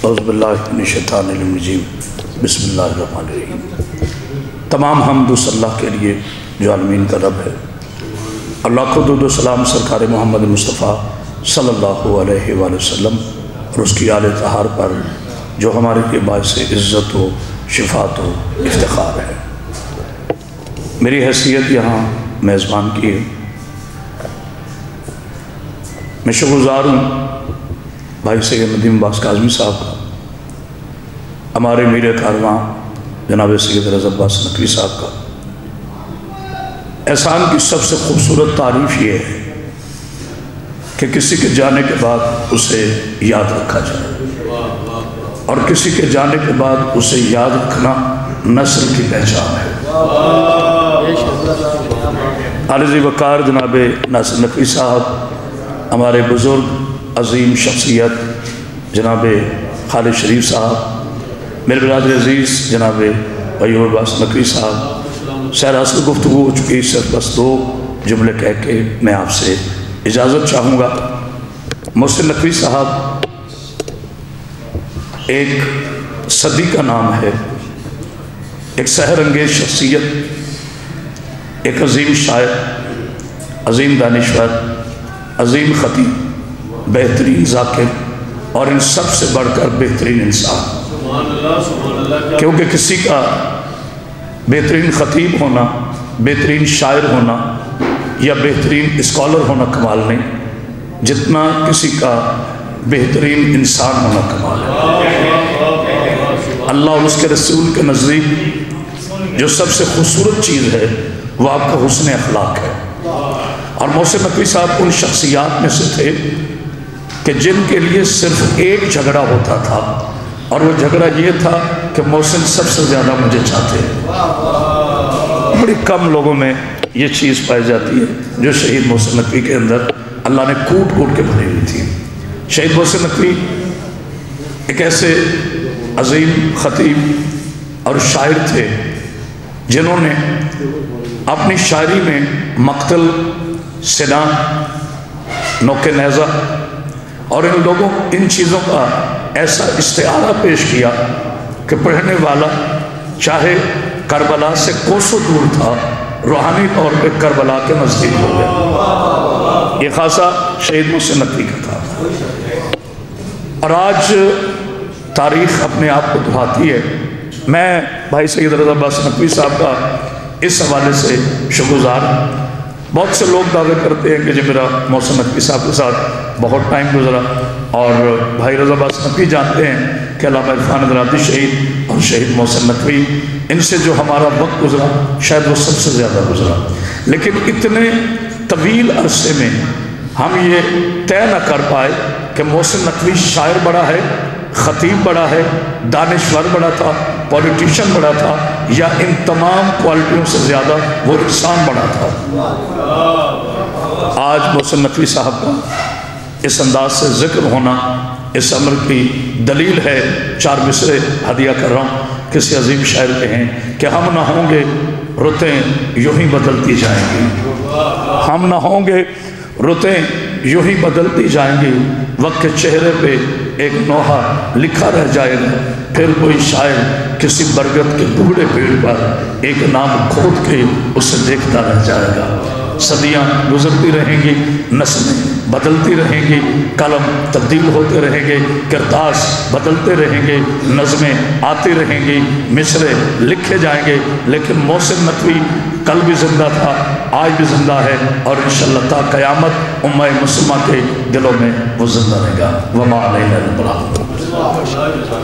اعوذ باللہ من الشیطان الرجیم بسم اللہ الرحمن الرحیم۔ تمام حمد و صلاح کے لیے جو عالمین کا رب ہے، اللہ کو درود و سلام سرکار محمد مصطفیٰ صلی اللہ علیہ وآلہ وسلم اور اس کی آل اطہار پر جو ہمارے کے باعث عزت و شفاعت و افتخار ہے۔ میری حیثیت یہاں میزبان کی ہے، میں شکرگزار ہوں بھائی سید ندیم عباس کاظمی صاحب کا، ہمارے میر کارواں جناب سید رضا عباس نقوی صاحب کا۔ احسان کی سب سے خوبصورت تعریف یہ ہے کہ کسی کے جانے کے بعد اسے یاد رکھا جائے، اور کسی کے جانے کے بعد اسے یاد رکھنا نسل کی پہچان ہے۔ عارضی وقار جناب ناصر نقوی صاحب، ہمارے بزرگ عظیم شخصیت جناب خالد شریف صاحب، میرے برادر عزیز جناب ایوب عباس نقوی صاحب، سیر اصل گفتگو ہو چکی، صرف بس 2 جملے کہہ کے میں آپ سے اجازت چاہوں گا۔ محسن نقوی صاحب ایک صدی کا نام ہے، ایک سحر انگیز شخصیت، ایک عظیم شاعر، عظیم دانشور، عظیم خطیب، بہترین ذاکر اور ان سب سے بڑھ کر بہترین انسان۔ کیونکہ کسی کا بہترین خطیب ہونا، بہترین شاعر ہونا یا بہترین اسکالر ہونا کمال نہیں، جتنا کسی کا بہترین انسان ہونا کمال ہے۔ اللہ اور اس کے رسول کے نزدیک جو سب سے خوبصورت چیز ہے وہ آپ کا حسن اخلاق ہے۔ اور محسن نقوی صاحب ان شخصیات میں سے تھے کہ جن کے لیے صرف ایک جھگڑا ہوتا تھا، اور وہ جھگڑا یہ تھا کہ محسن سب سے زیادہ مجھے چاہتے ہیں۔ بڑی کم لوگوں میں یہ چیز پائی جاتی ہے جو شہید محسن نقوی کے اندر اللہ نے کوٹ کوٹ کے بھری ہوئی تھی۔ شہید محسن نقوی ایک ایسے عظیم خطیب اور شاعر تھے جنہوں نے اپنی شاعری میں مقتل، سنا، نوک نیزہ اور ان چیزوں کا ایسا استعارہ پیش کیا کہ پڑھنے والا چاہے کربلا سے کوسوں دور تھا، روحانی طور پہ کربلا کے نزدیک ہو گیا۔ یہ خاصا شہید محسن نقوی کا تھا۔ اور آج تاریخ اپنے آپ کو دہراتی ہے۔ میں بھائی سید رضا عباس نقوی صاحب کا اس حوالے سے شکرگزار ہوں۔ بہت سے لوگ دعوے کرتے ہیں کہ جب میرا محسن نقوی صاحب کے ساتھ بہت ٹائم گزرا، اور بھائی رضا عباس نقوی جانتے ہیں کہ علامہ عرفان ادراتی شہید اور شہید محسن نقوی، ان سے جو ہمارا وقت گزرا شاید وہ سب سے زیادہ گزرا، لیکن اتنے طویل عرصے میں ہم یہ طے نہ کر پائے کہ محسن نقوی شاعر بڑا ہے، خطیب بڑا ہے، دانشور بڑا تھا، پولیٹیشن بڑا تھا، یا ان تمام کوالٹیوں سے زیادہ وہ انسان بڑا تھا۔ آج محسن نقوی صاحب کا اس انداز سے ذکر ہونا اس امر کی دلیل ہے۔ 4 مصرے ہدیہ کر رہا ہوں، کسی عظیم شاعر کے ہیں کہ ہم نہ ہوں گے رتیں یوں ہی بدلتی جائیں گی، ہم نہ ہوں گے رتیں یوں ہی بدلتی جائیں گی، وقت کے چہرے پہ ایک نوحہ لکھا رہ جائے گا، پھر کوئی شاعر کسی برگد کے بوڑھے پیڑ پر ایک نام کھود کے اسے دیکھتا رہ جائے گا۔ صدیاں گزرتی رہیں گی، نسلیں بدلتی رہیں گی، قلم تبدیل ہوتے رہیں گے، کرتاس بدلتے رہیں گے، نظمیں آتی رہیں گی، مصرے لکھے جائیں گے، لیکن محسن نقوی کل بھی زندہ تھا، آج بھی زندہ ہے، اور انشاءاللہ تا قیامت امہ مسلمہ کے دلوں میں وہ زندہ رہے گا۔ وما علینا الا البلاغ۔